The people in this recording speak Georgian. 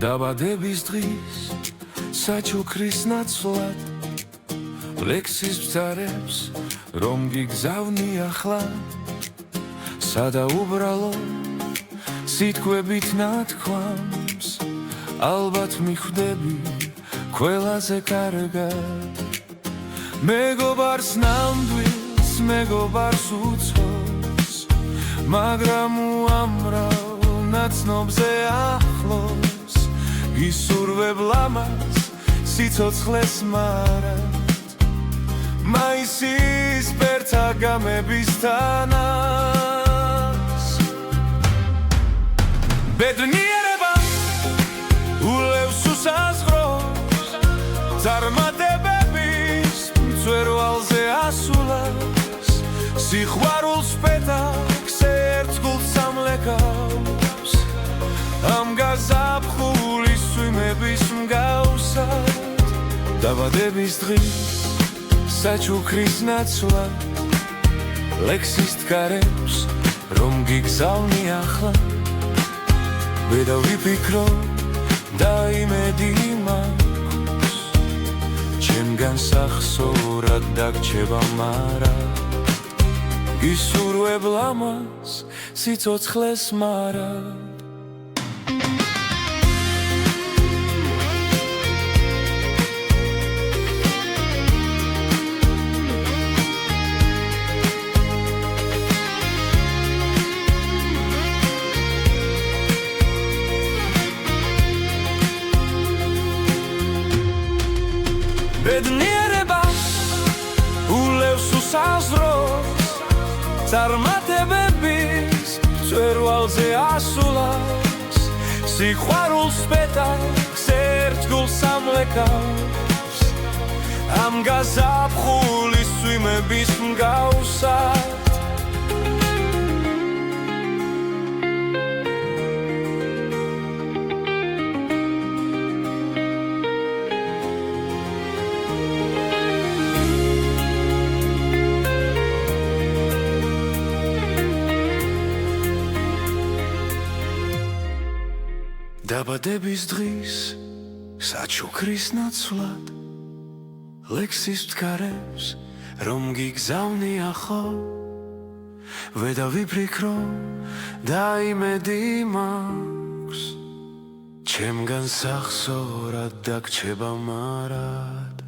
დაბადების დღის საჩუქრის ნაცვლად ლექსის ბზარებს რომ გიგზავნი ახლა სადაუბრალო სიტყვებით ნათქვამს ალბათ მიხვდები ყველაზე კარგად მეგობარს ნამდვილს მეგობარს უცხოს მაგრამ უამრავ ნაცნობზე ახლოს გისურვებ ლამაზ სიცოცხლეს მარად მაისის პერთა გამების თანას ბედნიერება ულევს უსაზღროს წარმატებების მწვერვალზე ასულას სიყვარულს პეტაკს ერთგულს ამლეკავს ამ გაზაფხულის სვიმების მსგავსად დაბადების დღის საჩუქრის ნაცვლად ლექსის თქარებს რომ გიგზავნი ახლა ვედა ვიფიქრო და იმედი მაქვს ჩემგან სახსოვრად დაგჩება მარად გისურვებ ლამაზ სიცოცხლეს მარად ბედნიერება ულევს უსაზღროს წარმატებების მწვერვალზე ასულას სიყვარულს პეტაკს ერთგულს ამლეკავს ამ გაზაფხულის სვიმების მსგავსად დაბადების დღის საჩუქრის ნაცვლად ლექსის თქარებს რომ გიგზავნი ახლა ვედა ვიფიქრო და იმედი მაქვს ჩემგან სახსოვრად დაგჩება მარად